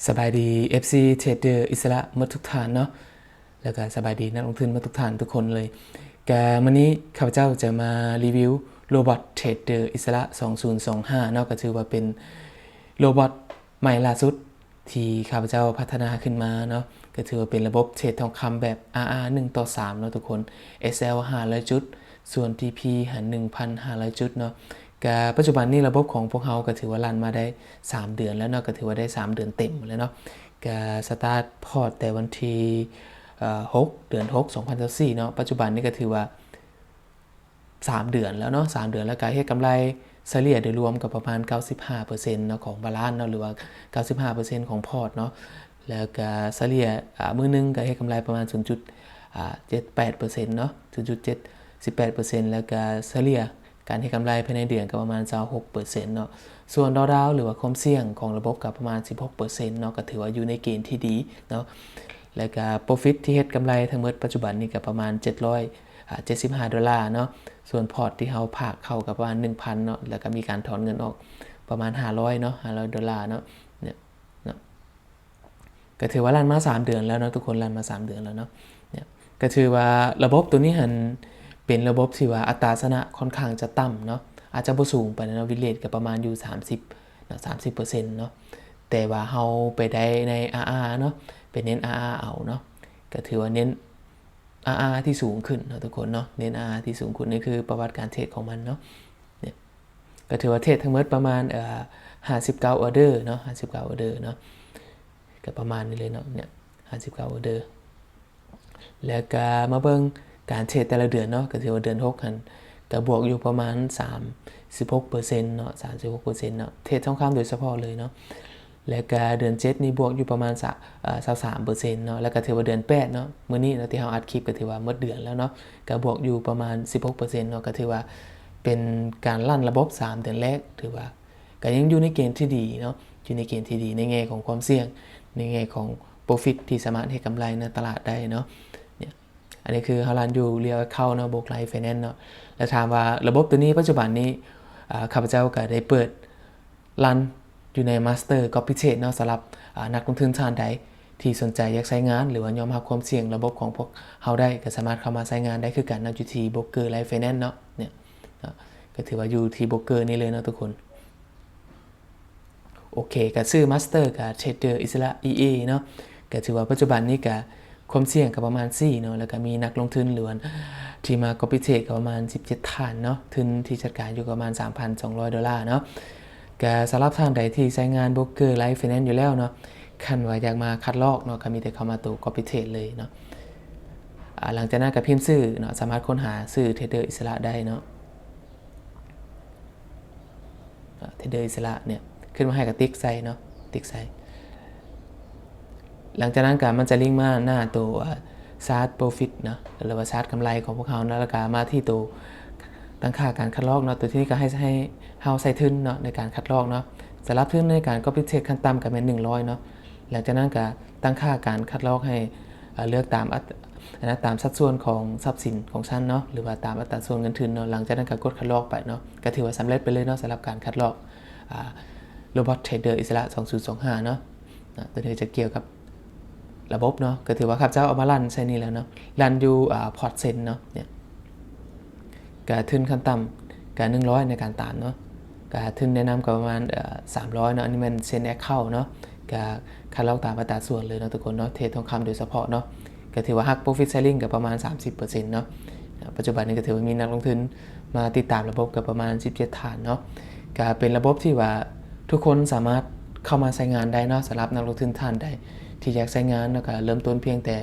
สบายดี FC เทรดเดอร์อิสระหมดทุกท่านเนาะแล้วก็สบายดีนักลงทุนมาทุกท่านทุกคนเลยก็วันนี้ข้าพเจ้าจะมารีวิวโรบอทเทรดเดอร์อิสระ2025เนาะก็ถือว่าเป็นโรบอทใหม่ล่าสุดที่ข้าพเจ้าพัฒนาขึ้นมาเนาะก็ถือว่าเป็นระบบเทรดทองคำแบบ RR 1:3เนาะทุกคน SL 500จุดส่วน TP 1,500 จุดเนาะก็ปัจจุบันนี้ระบบของพวกเขาก็ถือว่ารันมาได้3เดือนแล้วเนาะก็ถือว่าได้3เดือนเต็มแล้วเนาะก็สตาร์ทพอร์ตแต่วันที่6เดือน6 2024เนาะปัจจุบันนี้ก็ถือว่า3เดือนแล้วเนาะ3เดือนแล้วก็เฮ็ดกำไรเฉลี่ยโดยรวมกับประมาณ 95% เนาะของบาลานซ์เนาะหรือว่า 95% ของพอร์ตเนาะแล้วก็เฉลี่ยมื้อนึงก็เฮ็ดกำไรประมาณ 0.78% เนาะ 0.78% แล้วก็เฉลี่ยการให้กำไรภายในเดือนก็ประมาณ 26% เนาะส่วนดาวหรือว่าความเสี่ยงของระบบก็ประมาณ 16% เนาะก็ถือว่าอยู่ในเกณฑ์ที่ดีเนาะแล้วก็ profit ที่เฮ็ดกำไรทั้งหมดปัจจุบันนี้ก็ประมาณ$775เนาะส่วนพอร์ตที่เฮาพากเข้ากับประมาณ 1,000 เนาะแล้วก็มีการถอนเงินออกประมาณ$500เนาะ$500เนาะเนี่ยก็ถือว่ารันมา3เดือนแล้วเนาะทุกคนรันมา3เดือนแล้วเนาะเนี่ยก็ถือว่าระบบตัวนี้หันเป็นระบบที่ว่าอัตราชนะค่อนข้างจะต่ำเนาะอาจจะบ่สูงไปนะวินเรทก็ประมาณอยู่30เนาะ 30% เนาะแต่ว่าเฮาไปได้ใน RR เนาะไปเน้น RR เอาเนาะก็ถือว่าเน้น RR ที่สูงขึ้นเนาะทุกคนเนาะเน้น RR ที่สูงขึ้นนี่คือประวัติการเทรดของมันเนาะเนี่ยก็ถือว่าเทรดทั้งหมดประมาณ59ออเดอร์เนาะ59ออเดอร์เนาะก็ประมาณนี้เลยเนาะเนี่ย59ออเดอร์แล้วก็มาเบิ่งการเทรดแต่ละเดือนเนาะก็ถือว่าเดือน6หั่นก็บวกอยู่ประมาณ 36% เนาะ 36% เนาะเทรดทองคำโดยเฉพาะเลยเนาะแล้วก็เดือน7นี่บวกอยู่ประมาณ23% เนาะแล้วก็ถือว่าเดือน8เนาะมื้อนี้เนาะที่เฮาอัดคลิปก็ถือว่าหมดเดือนแล้วเนาะก็บวกอยู่ประมาณ 16% เนาะก็ถือว่าเป็นการลั่นระบบ3เดือนแรกถือว่าก็ยังอยู่ในเกณฑ์ที่ดีเนาะอยู่ในเกณฑ์ที่ดีในแง่ของความเสี่ยงในแง่ของ profit ที่สามารถให้กำไรในตลาดได้เนาะเนี่ยอันนี้คือเฮารันอยู่เรียลเข้าเนาะบวกไลฟ์ไฟแนนซ์เนาะแล้วถามว่าระบบตัวนี้ปัจจุบันนี้ข้าพเจ้าก็ได้เปิดรันอยู่ใน Master Copy Trade เนาะสำหรับนักลงทุนท่านใดที่สนใจอยากใช้งานหรือว่ายอมรับความเสี่ยงระบบของพวกเฮาได้ก็สามารถเข้ามาใช้งานได้คือกันนะอยู่ที่โบรกเกอร์ไลฟ์ไฟแนนซ์เนาะเนี่ยก็ถือว่าอยู่ที่โบรกเกอร์นี่เลยเนาะทุกคนโอเคก็ซื้อ Master กับ Trader อิสระ EA เนาะก็ถือว่าปัจจุบันนี้ก็ความเสี่ยงก็ประมาณ4เนาะแล้วก็มีนักลงทุนหรือว่าที่มา Copy Trade ก็ประมาณ17ท่านเนาะทุนที่จัดการอยู่ประมาณ $3,200 เนาะก็สำหรับท่านใดที่ใช้งานโบรกเกอร์ไลฟ์ไฟแนนซ์อยู่แล้วเนาะคันว่าอยากมาคัดลอกเนาะก็มีแต่เข้ามาตัว Copy Trade เลยเนาะหลังจากนั้นก็พิมพ์ชื่อเนาะสามารถค้นหาชื่อ Trader อิสระได้เนาะTrader อิสระเนี่ยขึ้นมาให้กับติ๊กใส่เนาะติ๊กใส่หลังจากนั้นก็มันจะลิงก์มาหน้าตัวชาร์ต profit เนาะหรือว่าชาร์ตกำไรของพวกเขาแล้วก็มาที่ตัวตั้งค่าการคัดลอกเนาะตัวที่นี่ก็ให้เฮาใส่ทุนเนาะในการคัดลอกเนาะสำหรับทุนในการ copy trade ขั้นต่ำก็เป็น100เนาะหลังจากนั้นก็ตั้งค่าการคัดลอกให้เลือกตามตามสัดส่วนของทรัพย์สินของชั้นเนาะหรือว่าตามอัตราส่วนเงินทุนเนาะหลังจากนั้นก็กดคัดลอกไปเนาะก็ถือว่าสำเร็จไปเลยเนาะสำหรับการคัดลอกRobot Trader อิสระ2025เนาะตัวนี้จะเกี่ยวกับระบบเนาะก็ถือว่าครับเจ้าเอามารันใช่นี่แล้วเนาะรันอยู่พอร์ตเซนเนาะเนี่ยก็ทุนขั้นต่ำก็100ในการตามเนาะก็ทุนแนะนำก็ประมาณ300เนาะอันนี้มันเซ็นแอคเข้าเนาะก็คัดลอกตามอัตราส่วนเลยเนาะทุกคนเนาะเทรดทองคำโดยเฉพาะเนาะก็ถือว่าหัก Profit Sharing ก็ประมาณ 30% เนาะปัจจุบันนี้ก็ถือว่ามีนักลงทุนมาติดตามระบบก็ประมาณ17ฐานเนาะก็เป็นระบบที่ว่าทุกคนสามารถเข้ามาใช้งานได้เนาะสำหรับนักลงทุนท่านใดที่อยากใช้งานแล้วก็เริ่มต้นเพียงแต่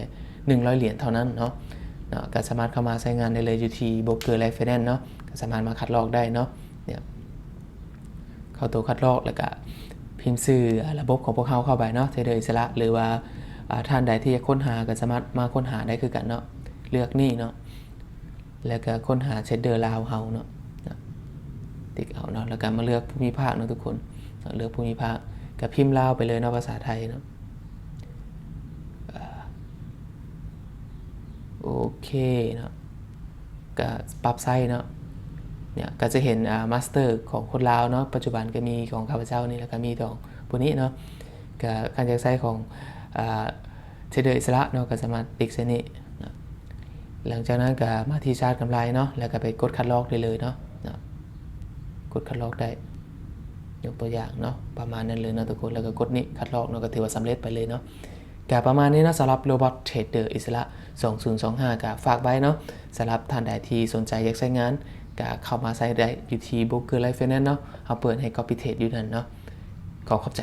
100เหรียญเท่านั้นเนาะก็สามารถเข้ามาใช้งานได้เลยอยู่ที่โบรกเกอร์ไลฟ์ไฟแนนซ์เนาะก็สามารถมาคัดลอกได้เนาะเนี่ยเข้าตัวคัดลอกแล้วก็พิมพ์ชื่อระบบของพวกเขาเข้าไปเนาะเทรดเดอร์อิสระหรือว่าท่านใดที่อยากค้นหาก็สามารถมาค้นหาได้คือกันเนาะเลือกนี่เนาะแล้วก็ค้นหาเทรดเดอร์ลาวเฮาเนาะติ๊กเอาเนาะแล้วก็มาเลือกภูมิภาคเนาะทุกคนเลือกภูมิภาคก็พิมพ์ลาวไปเลยเนาะภาษาไทยเนาะโอเคเนาะก็ปรับไซส์เนาะเนี่ยก็จะเห็นมาสเตอร์ของคนลาวเนาะปัจจุบันก็มีของข้าพเจ้านี่แล้วก็มีของพวกนี้เนาะ กับการอยากใช้ของเทรดเดอร์อิสระเนาะก็สามารถติ๊กเส้นนี้นะหลังจากนั้นก็มาที่ชาร์จกำไรเนาะแล้วก็ไปกดคัดลอกได้เลยเนาะกดคัดลอกได้ยกตัวอย่างเนาะประมาณนั้นเลยเนาะทุกคนแล้วก็กดนี้คัดลอกเนาะก็ถือว่าสำเร็จไปเลยเนาะก็ประมาณนี้เนาะสำหรับโรบอทเทรดเดอร์อิสระ2025ก็ฝากไว้เนาะสำหรับท่านใดที่สนใจอยากใช้งานก็เข้ามาใช้ได้อยู่ที่ Broker Life Finance เนาะเอาเปิดให้ Copy Trade อยู่นั่นเนาะขอบใจ